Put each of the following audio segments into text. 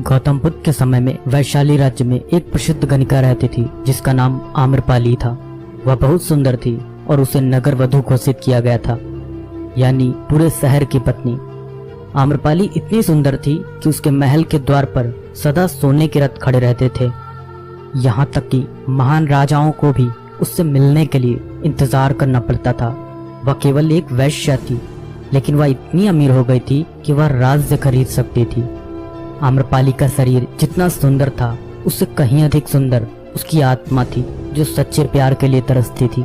गौतम बुद्ध के समय में वैशाली राज्य में एक प्रसिद्ध गणिका रहती थी जिसका नाम आम्रपाली था। वह बहुत सुंदर थी और उसे नगर वधु घोषित किया गया था, यानी पूरे शहर की पत्नी। आम्रपाली इतनी सुंदर थी कि उसके महल के द्वार पर सदा सोने के रथ खड़े रहते थे। यहाँ तक कि महान राजाओं को भी उससे मिलने के लिए इंतजार करना पड़ता था। वह केवल एक वैश्या थी, लेकिन वह इतनी अमीर हो गई थी कि वह राज्य खरीद सकती थी। आम्रपाली का शरीर जितना सुंदर था, उससे कहीं अधिक सुंदर उसकी आत्मा थी, जो सच्चे प्यार के लिए तरसती थी।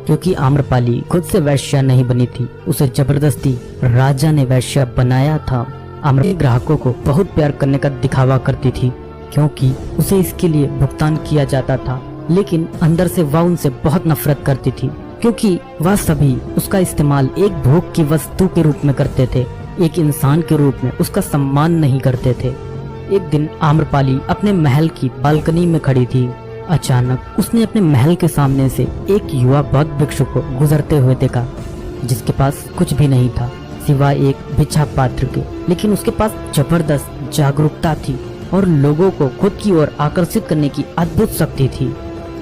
क्योंकि आम्रपाली खुद से वैश्या नहीं बनी थी, उसे जबरदस्ती राजा ने वैश्या बनाया था। आम्रपाली ग्राहकों को बहुत प्यार करने का दिखावा करती थी, क्योंकि उसे इसके लिए भुगतान किया जाता था। लेकिन अंदर से वह उनसे बहुत नफरत करती थी, क्योंकि वह सभी उसका इस्तेमाल एक भोग की वस्तु के रूप में करते थे, एक इंसान के रूप में उसका सम्मान नहीं करते थे। एक दिन आम्रपाली अपने महल की बालकनी में खड़ी थी। अचानक उसने अपने महल के सामने से एक युवा बौद्ध भिक्षु को गुजरते हुए देखा, जिसके पास कुछ भी नहीं था सिवाय एक भिक्षा पात्र के। लेकिन उसके पास जबरदस्त जागरूकता थी और लोगों को खुद की ओर आकर्षित करने की अद्भुत शक्ति थी।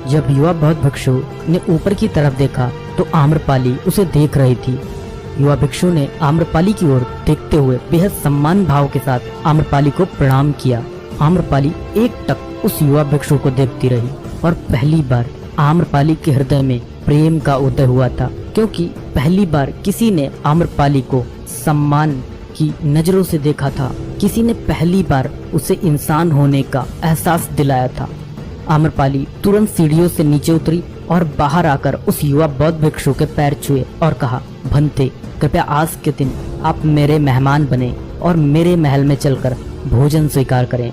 जब युवा बौद्ध भिक्षु ने ऊपर की तरफ देखा तो आम्रपाली उसे देख रही थी। युवा भिक्षु ने आम्रपाली की ओर देखते हुए बेहद सम्मान भाव के साथ आम्रपाली को प्रणाम किया। आम्रपाली एकटक उस युवा भिक्षु को देखती रही और पहली बार आम्रपाली के हृदय में प्रेम का उदय हुआ था, क्योंकि पहली बार किसी ने आम्रपाली को सम्मान की नजरों से देखा था। किसी ने पहली बार उसे इंसान होने का एहसास दिलाया था। आम्रपाली तुरंत सीढ़ियों से नीचे उतरी और बाहर आकर उस युवा बौद्ध भिक्षु के पैर छुए और कहा, भंते, कृपया आज के दिन आप मेरे मेहमान बने और मेरे महल में चलकर भोजन स्वीकार करें।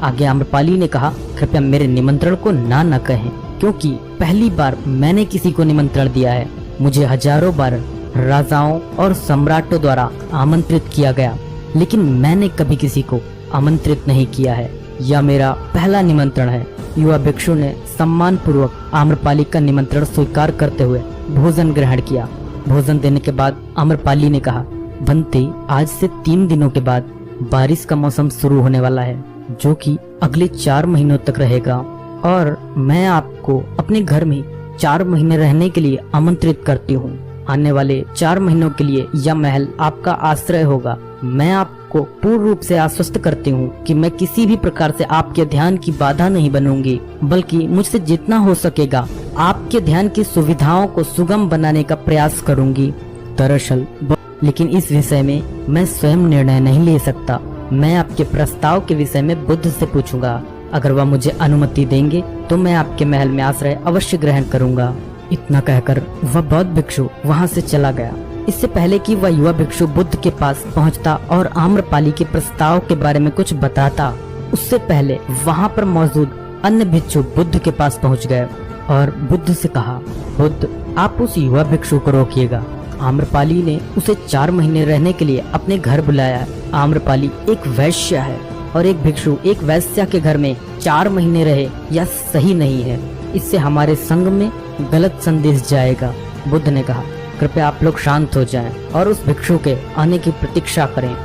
आगे आम्रपाली ने कहा, कृपया मेरे निमंत्रण को ना कहें, क्योंकि पहली बार मैंने किसी को निमंत्रण दिया है। मुझे हजारों बार राजाओं और सम्राटों द्वारा आमंत्रित किया गया, लेकिन मैंने कभी किसी को आमंत्रित नहीं किया है। यह मेरा पहला निमंत्रण है। युवा भिक्षु ने सम्मान पूर्वक आम्रपाली का निमंत्रण स्वीकार करते हुए भोजन ग्रहण किया। भोजन देने के बाद आम्रपाली ने कहा, भंते, आज से 3 दिनों के बाद बारिश का मौसम शुरू होने वाला है, जो कि अगले 4 महीनों तक रहेगा, और मैं आपको अपने घर में 4 महीने रहने के लिए आमंत्रित करती हूँ। आने वाले 4 महीनों के लिए यह महल आपका आश्रय होगा। मैं आपको पूर्ण रूप से आश्वस्त करती हूँ कि मैं किसी भी प्रकार से आपके ध्यान की बाधा नहीं बनूंगी, बल्कि मुझसे जितना हो सकेगा आपके ध्यान की सुविधाओं को सुगम बनाने का प्रयास करूंगी। दरअसल लेकिन इस विषय में मैं स्वयं निर्णय नहीं ले सकता। मैं आपके प्रस्ताव के विषय में बुद्ध से पूछूंगा। अगर वह मुझे अनुमति देंगे तो मैं आपके महल में आश्रय अवश्य ग्रहण करूंगा। इतना कहकर वह बौद्ध भिक्षु वहां से चला गया। इससे पहले कि वह युवा भिक्षु बुद्ध के पास पहुंचता और आम्रपाली के प्रस्ताव के बारे में कुछ बताता, उससे पहले वहां पर मौजूद अन्य भिक्षु बुद्ध के पास पहुंच गए और बुद्ध से कहा, बुद्ध, आप उस युवा भिक्षु को रोकिएगा। आम्रपाली ने उसे 4 महीने रहने के लिए अपने घर बुलाया। आम्रपाली एक वैश्या है और एक भिक्षु एक वैश्या के घर में 4 महीने रहे, यह सही नहीं है। इससे हमारे संघ में गलत संदेश जाएगा। बुद्ध ने कहा, कृपया आप लोग शांत हो जाएं और उस भिक्षु के आने की प्रतीक्षा करें।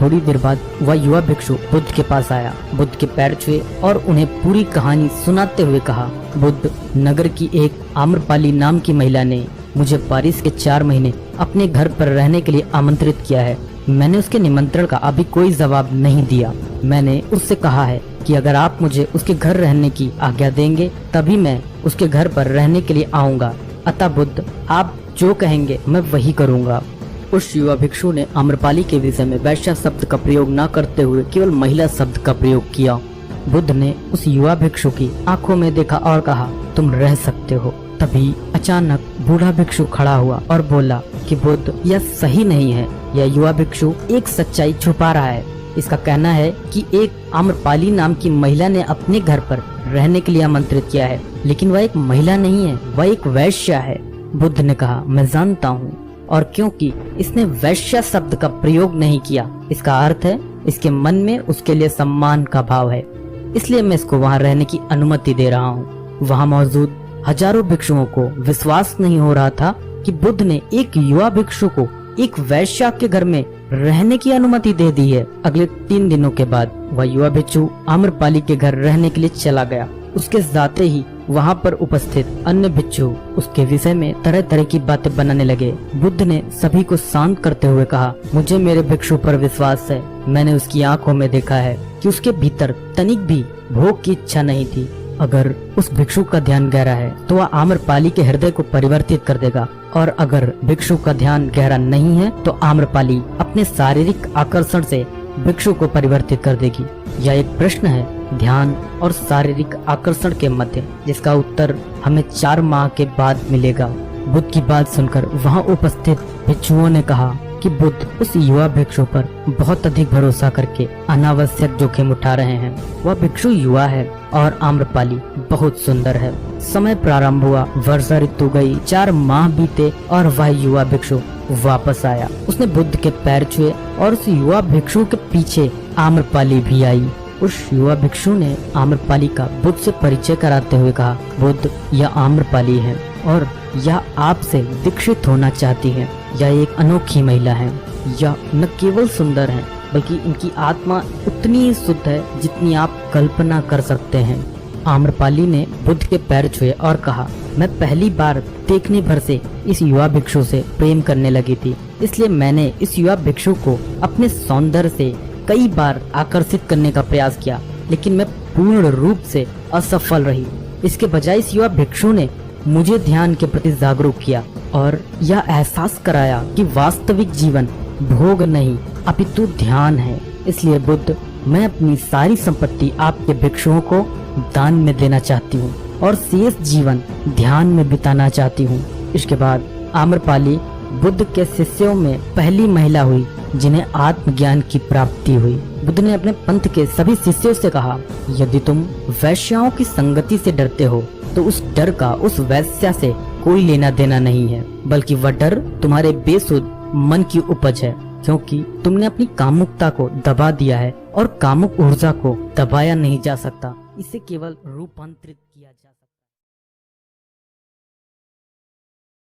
थोड़ी देर बाद वह युवा भिक्षु बुद्ध के पास आया, बुद्ध के पैर छुए और उन्हें पूरी कहानी सुनाते हुए कहा, बुद्ध, नगर की एक आम्रपाली नाम की महिला ने मुझे बारिश के 4 महीने अपने घर पर रहने के लिए आमंत्रित किया है। मैंने उसके निमंत्रण का अभी कोई जवाब नहीं दिया। मैंने उससे कहा है कि अगर आप मुझे उसके घर रहने की आज्ञा देंगे तभी मैं उसके घर पर रहने के लिए आऊँगा। अतः बुद्ध, आप जो कहेंगे मैं वही करूँगा। उस युवा भिक्षु ने आम्रपाली के विषय में वैश्या शब्द का प्रयोग न करते हुए केवल महिला शब्द का प्रयोग किया। बुद्ध ने उस युवा भिक्षु की आंखों में देखा और कहा, तुम रह सकते हो। तभी अचानक बूढ़ा भिक्षु खड़ा हुआ और बोला कि बुद्ध, यह सही नहीं है। यह युवा भिक्षु एक सच्चाई छुपा रहा है। इसका कहना है कि एक आम्रपाली नाम की महिला ने अपने घर पर रहने के लिए आमंत्रित किया है, लेकिन वह एक महिला नहीं है, वह एक वैश्या है। बुद्ध ने कहा, मैं जानता हूँ, और क्योंकि इसने वैश्या शब्द का प्रयोग नहीं किया, इसका अर्थ है इसके मन में उसके लिए सम्मान का भाव है, इसलिए मैं इसको वहाँ रहने की अनुमति दे रहा हूँ। वहाँ मौजूद हजारों भिक्षुओं को विश्वास नहीं हो रहा था कि बुद्ध ने एक युवा भिक्षु को एक वैश्या के घर में रहने की अनुमति दे दी है। अगले 3 दिनों के बाद वह युवा भिक्षु आम्रपाली के घर रहने के लिए चला गया। उसके जाते ही वहाँ पर उपस्थित अन्य भिक्षु उसके विषय में तरह तरह की बातें बनाने लगे। बुद्ध ने सभी को शांत करते हुए कहा, मुझे मेरे भिक्षु पर विश्वास है। मैंने उसकी आंखों में देखा है कि उसके भीतर तनिक भी भोग की इच्छा नहीं थी। अगर उस भिक्षु का ध्यान गहरा है तो वह आम्रपाली के हृदय को परिवर्तित कर देगा, और अगर भिक्षु का ध्यान गहरा नहीं है तो आम्रपाली अपने शारीरिक आकर्षण से भिक्षु को परिवर्तित कर देगी। यह एक प्रश्न है ध्यान और शारीरिक आकर्षण के मध्य, जिसका उत्तर हमें 4 माह के बाद मिलेगा। बुद्ध की बात सुनकर वहाँ उपस्थित भिक्षुओं ने कहा कि बुद्ध उस युवा भिक्षु पर बहुत अधिक भरोसा करके अनावश्यक जोखिम उठा रहे हैं। वह भिक्षु युवा है और आम्रपाली बहुत सुंदर है। समय प्रारंभ हुआ, वर्षा ऋतु गई, 4 माह बीते और वह युवा भिक्षु वापस आया। उसने बुद्ध के पैर छुए और उस युवा भिक्षु के पीछे आम्रपाली भी आई। उस युवा भिक्षु ने आम्रपाली का बुद्ध से परिचय कराते हुए कहा, बुद्ध, यह आम्रपाली है और यह आपसे दीक्षित होना चाहती है। यह एक अनोखी महिला है। यह न केवल सुंदर है बल्कि इनकी आत्मा उतनी ही शुद्ध है जितनी आप कल्पना कर सकते हैं। आम्रपाली ने बुद्ध के पैर छुए और कहा, मैं पहली बार देखने भर से इस युवा भिक्षु से प्रेम करने लगी थी, इसलिए मैंने इस युवा भिक्षु को अपने सौंदर्य से कई बार आकर्षित करने का प्रयास किया, लेकिन मैं पूर्ण रूप से असफल रही। इसके बजाय इस युवा भिक्षु ने मुझे ध्यान के प्रति जागरूक किया और यह एहसास कराया कि वास्तविक जीवन भोग नहीं अपितु ध्यान है। इसलिए बुद्ध, मैं अपनी सारी संपत्ति आपके भिक्षुओं को दान में देना चाहती हूँ और शेष जीवन ध्यान में बिताना चाहती हूँ। इसके बाद आम्रपाली बुद्ध के शिष्यों में पहली महिला हुई जिन्हें आत्मज्ञान की प्राप्ति हुई। बुद्ध ने अपने पंथ के सभी शिष्यों से कहा, यदि तुम वैश्याओं की संगति से डरते हो तो उस डर का उस वैश्या से कोई लेना देना नहीं है, बल्कि वह डर तुम्हारे बेसुध मन की उपज है, क्योंकि तुमने अपनी कामुकता को दबा दिया है और कामुक ऊर्जा को दबाया नहीं जा सकता, इसे केवल रूपांतरित किया जा सकता।